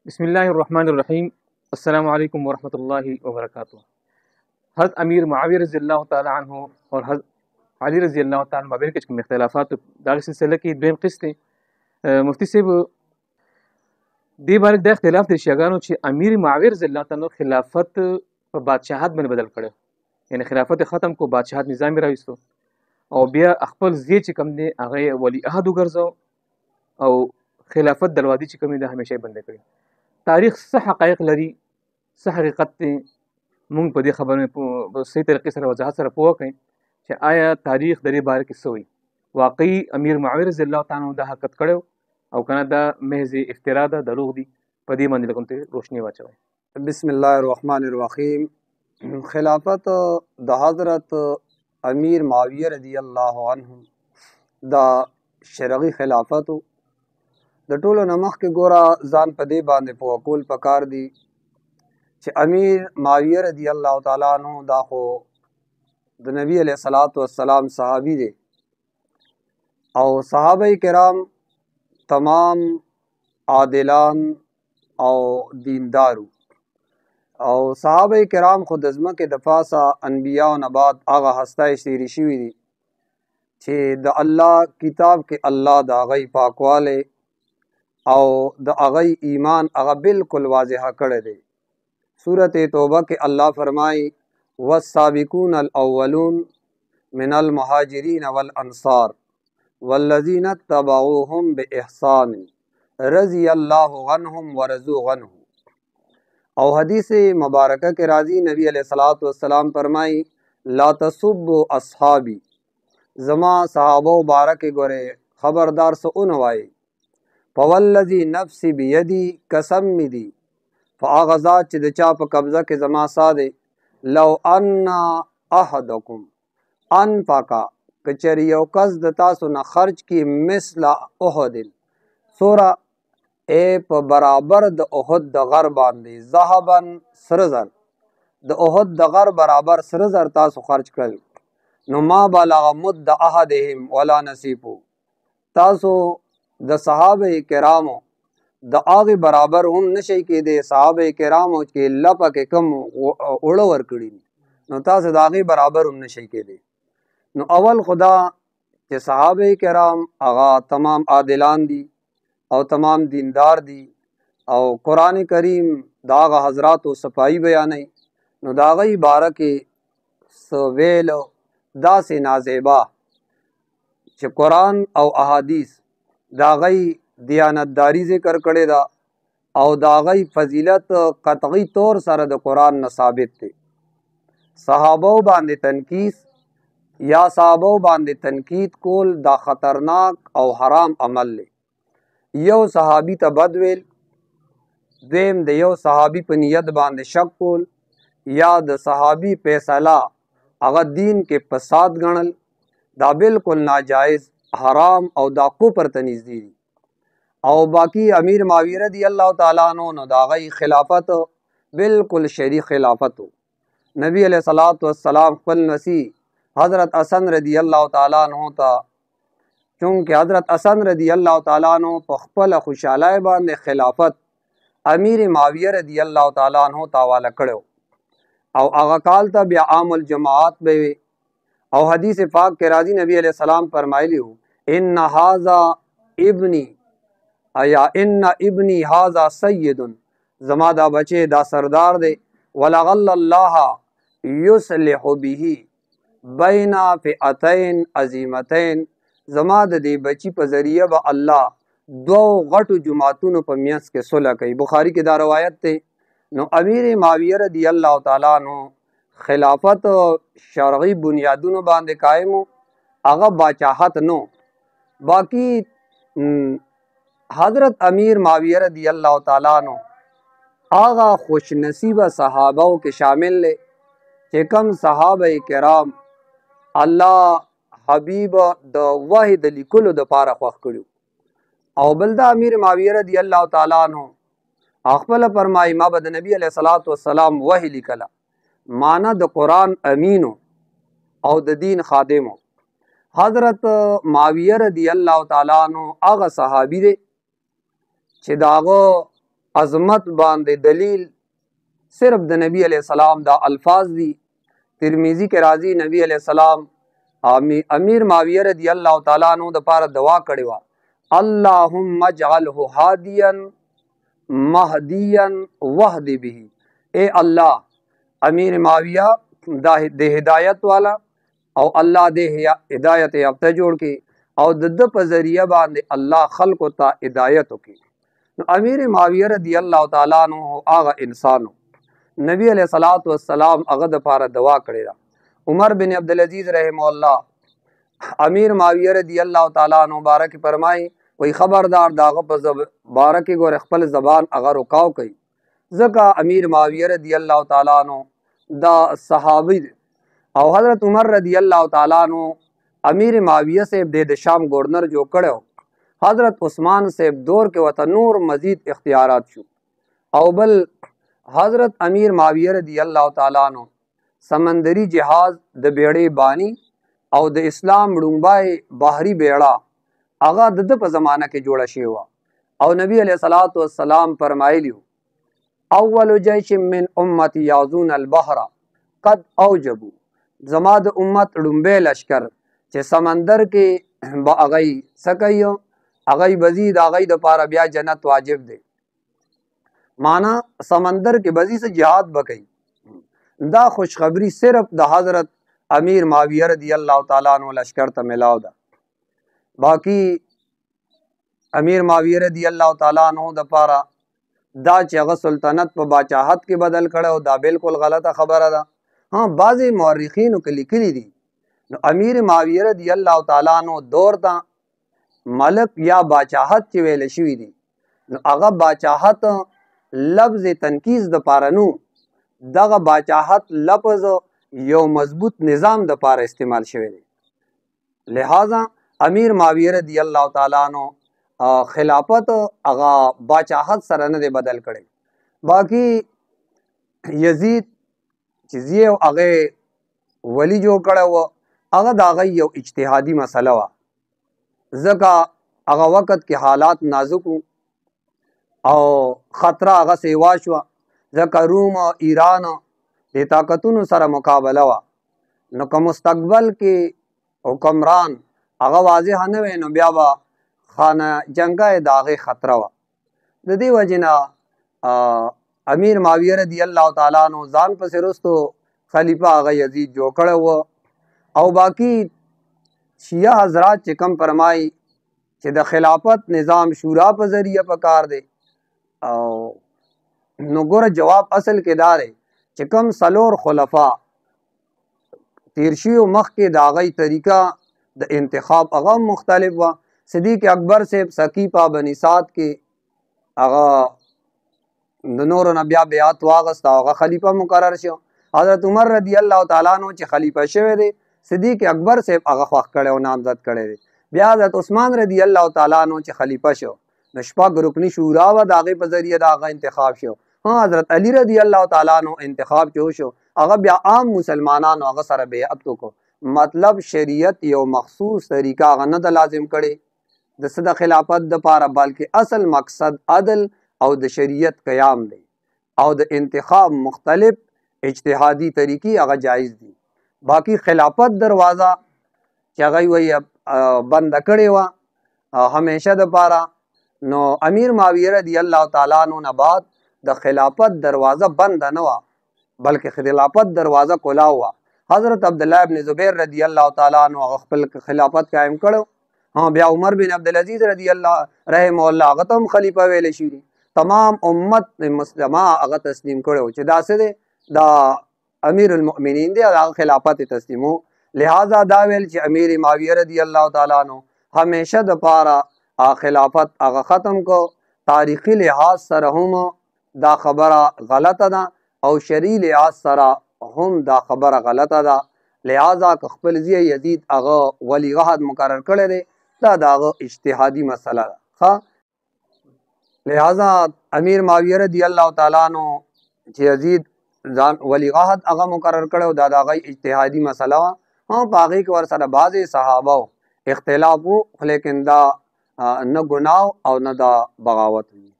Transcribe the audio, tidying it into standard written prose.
بسم الله الرحمن الرحیم. السلام علیکم ورحمۃ اللہ وبرکاتہ. حضرت امیر معاویہ رضی اللہ تعالی عنہ اور حضرت علی رضی اللہ تعالی عنہ مابین کې کوم اختلافات دغه سلسله کې دویم قسط دی. مفتی صاحب دې باره د اختلاف د شیعاګانو چې امیر معاویه رضی الله تعالی عنہ خلافت په بادشاهت باندې بدل کړ، یعنی خلافت ختم کو، بادشاهت نظام راوستو او بیا خپل زی چې کوم دی هغه ولی عهد وګرځاو او خلافت دروازې چې کوم دی همیشه بند کړي. تاریخ څه حقایق لري، څه حقیقت دی، مونږ په دې خبرې په صحیح طریقې سره وضاحت سره پوه کړئ چې آیا تاریخ د دې باره کې څه وایي، واقعي امیر معاویه رضی الله تعالی عنہ دا حرکت کړی او کنه دا محض افترا ده، دروغ دي، په دې باندې لږ ته روشنی واچوئ. بسم الله الرحمن الرحیم. خلافت د حضرت امیر معاویه رضی الله عنه دا شرعي خلافت د ټولو نه مخکې ګوره ځان په دې باندې پوه کول پکار دي چې امیر معاویه رضی الله تعالی عنہ دا خو د نبی علیه الصلاۃ والسلام صحابي دی او صحابه کرام تمام عادلان او دیندارو او صحابه کرام خود از ځمکې د پاسه انبیاء نه بعد هغه هستای تیری شوي دي چې د الله کتاب کې الله د هغوی پاکوالی او د هغوی ایمان هغه بالکل واضحه کړی دی. سورت توبه کې الله فرمایي والسابقون الاولون من المهاجرین والانصار والذین اتبعوهم باحسان رضی الله عنهم ورضوا عنه او حدیث مبارکہ کے راضی نبی علیہ الصلوۃ والسلام فرمائی لا تسبوا اصحابی، زما صحابہ مبارک گورے خبردار سے انوائی فوالذی نفسی بیدی قسم می دی فاغذات چې د چا په قبضه کې زما ساده لو ان احدکم انفقا کچری یو کس د تاسو نه خرج کی مثل احد سورا اے په برابر د احد د غر باندې ذهبا سره زر، د احد د غر برابر سره زر تاسو خرج کړل نو ما بلغ مد احدهم ولا نصیبو، تاسو د صحابه کرامو د هغې برابر هم نشئ کېدی، صحابه کرامو چې لپه کې کم اوړه ورکړي نو تاسو د هغې برابر هم نشئ کېدی. نو اول خدا چې صحابه کرام هغه تمام عادلان دي او تمام دیندار دي او قرآن کریم د هغه حضراتو صفائی بیانوي نو د هغوی باره کې څه ویلو داسې نازیبا چې قرآن او احادیث دا غي دیانتداری ذکر کړی دا او دا غي فضیلت قطعی طور سره د قرآن نه ثابت دی. صحابو باندې تنقیس یا صحابو باندې تنقید کول دا خطرناک او حرام عمل دی. یو صحابی ته بد ویل، دویم د یو صحابی په نیت باندې شک کول یا د صحابی فیصله هغه دین کې فساد ګڼل دا بالکل ناجائز، حرام او دا کفر ته نږدې دي. او باقی امیر معاویه رضی اللہ تعالیٰ عنہ نو دا غي خلافت بالکل شرعی خلافت. نبی علیہ الصلوۃ والسلام خپل نسی حضرت حسن رضی اللہ تعالیٰ عنہ تا چونکہ حضرت حسن رضی اللہ تعالیٰ عنہ په خپل خوشاله باندې خلافت امیر معاویه رضی اللہ تعالیٰ عنہ تاواله کړو او هغه کال ته بیا عام الجماعات به او حدیث پاک کے راضی نبی علیہ السلام فرمایلی ہو ان هذا ابنی ایا ان ابنی هذا سید، زما دا بچے دا سردار دے ولعل اللہ یصلح به بین فئتین عظیمتین، زما د دې بچی په ذریعہ به الله دو غټو جماعتونو په میانس کې صلح کوي. بخاری کې دا روایت ته. نو امیر معاویه رضی اللہ تعالی عنہ خلافت شرعی بنیادونو باندې قائم هغه باچاحت نو. باقی حضرت امیر معاویه رضی اللہ تعالی عنہ هغه خوش نصیب صحابو کې شامل لے چې کم صحابه کرام الله حبیب د وحی د لیکلو د پاره خوښ کړو او بل دا امیر معاویه رضی اللہ تعالی عنہ خپل فرمایي ما به د نبی علیہ الصلوۃ والسلام وحی لیکله، مانا د قرآن امینو او د دین خادمو. حضرت معاویه رضی اللہ تعالی عنہ هغه صحابی دی چې داغه عظمت باندې دلیل صرف د نبی علیہ السلام دا الفاظ دي. ترمذی کې راځي نبی علیہ السلام امیر معاویہ رضی اللہ تعالیٰ عنہ د پاره دعا کړې وه، اللهم اجعله هادیا مهدیا وحد به. اے الله امیر معاویہ د ہدایت والا او الله د ہدایت یافته جوړ کې او د په ذریعہ باندې الله خلقو ته ہدایت وکړي. نو امیر معاویہ رضی اللہ تعالیٰ عنہ هغه انسانو نبی علیہ الصلوۃ والسلام هغه د پاره دعا کړې ده. عمر بن عبدالعزیز رحمه الله امیر معاویہ رضی اللہ تعالیٰ عنہ بارک فرمای وی خبردار داغه په بارک ګور خپل زبان هغه رکاو کوي، ځکه امیر معاویہ رضی اللہ تعالیٰ عنہ دا صحابی او حضرت عمر رضی اللہ تعالیٰ عنہ امیر معاویہ سے د شام گورنر جو کړو. حضرت عثمان سے دور کې وته نور مزید اختیارات شو او بل حضرت امیر معاویہ رضی اللہ تعالیٰ عنہ سمندری جہاز د بیړې بانی او د اسلام ړومبای بحری بیړه هغه د په زمانہ کې جوړه شوی وه او نبی علیہ الصلوۃ والسلام فرمایلیو اول جیش من امتی یعزون البحر قد اوجبو، زما د امت ړومبی لشکر چې سمندر کې به هغوی څه کوي هغوی بزي د هغوی دپاره بیا جنت واجب دی. مانا سمندر کې بزی سے جہاد بکئی. دا خوشخبری صرف د حضرت امیر معاویہ رضی اللہ تعالیٰ عنہ لشکر ته ملاو ده. باقی امیر معاویہ رضی اللہ تعالیٰ عنہ د پاره دا چې هغه سلطنت په باچاحت کې بدل کړو دا بالکل غلطه خبره ده. ها بعضی مورخینو کې لیکلي دي نو امیر معاویہ رضی اللہ تعالیٰ عنہ دور ته ملک یا باچاحت چې ویل شوي دي نو هغه باچاحت لفظ تنکیز د پاره نو دغه باچاحت لفظ یو مضبوط نظام د پاره استعمال شوی دی. لہذا امیر معاویہ رضی اللہ تعالیٰ عنہ خلافت هغه باچاحت سره نه دی بدل کړي. باقی یزید چې زیو هغه ولی جوړ کړی و هغه د هغه یو اجتهادي مسله وه، ځکه هغه وخت کې حالات نازک وو او خطره هغه سیوا شوه، ځکه روم ایران د طاقتونو سره مقابله وه. نو که مستقبل کې حکمران هغه واضح نه وی نو بیا به خانه جنګه د هغې خطره وه. د دې وجې نه امیر معاویہ رضی اللہ تعالیٰ عنہ ځان پسې رستو خلیفه هغه یزید جوړ کړی و او باقی شیعه حضرات چې کم فرمایي چې د خلافت نظام شورا په ذریعه پکار دی او نو ګوره جواب اصل کې دا دی چې کم څلور خلفا تیر شوي مخکې د هغوی طریقه د انتخاب هغه مختلف وه. صدیق اکبر صاحب سقیفه بني سعد کې هغه د نورو نه بیا بیعت واغست او هغه خلیفه مقرر شو. حضرت عمر رضی اللہ تعالیٰ عنہ چې خلیفه شوی دی صدیق اکبر صاحب هغه خوښ کړی او نامزد کړی دی. بیا حضرت عثمان رضی اللہ تعالیٰ عنہ چې خلیفه شو نو شپږ رکنی شورا وه د هغې په ذریعه د هغه انتخاب شو. حضرت علی رضی اللہ تعالیٰ عنہ انتخاب چې وشو هغه بیا عام مسلمانانو هغه سره بیعت وکړو. مطلب شریعت یو مخصوص طریقه هغه نه د لازم کړي د څه د خلافت دپاره، بلکې اصل مقصد عدل او د شریعت قیام دی او د انتخاب مختلف اجتهادي طریقې هغه جایز دي. باقی خلافت دروازه چې هغه وایي بنده کړې وه همیشه دپاره، نو امیر معاویہ رضی اللہ تعالیٰ عنہ نه بعد د خلافت دروازه بنده نه وه بلکې خلافت دروازه کلاو وه. حضرت عبداللہ ابن زبیر رضی اللہ تعالیٰ عنہ خپل خلافت قائم کړو. بیا عمر بن عبدالعزیز رضی اللہ رحمه الله هغه ته هم خلیفه ویلی شوي دي. تمام امت مسلمه هغه تسلیم کړو چې دا څه دی دا امیر المؤمنین دی هغه خلافت تسلیمو. لہذا دا ویل چې امیر معاویہ رضی اللہ تعالیٰ عنہ همیشه دپاره خلافت هغه ختم کو. تاریخی لحاظ سره هم دا خبره غلطه ده او شرعي لحاظ سره هم دا خبره غلطه ده. لہذا که خپل زیه یزید هغه ولی عهد مقرر کړی دی دا د هغه اجتهادي مسله ده. لہذا امیر معاویہ رضی اللہ تعالیٰ عنہ چې یزید ځان ولی عهد هغه مقرر کړی دا د هغه اجتهادي مسله وه. په هغې کې ورسره بعضې صحابه اختلاف و لیکن دا نه ګناه او نه دا بغاوت وي.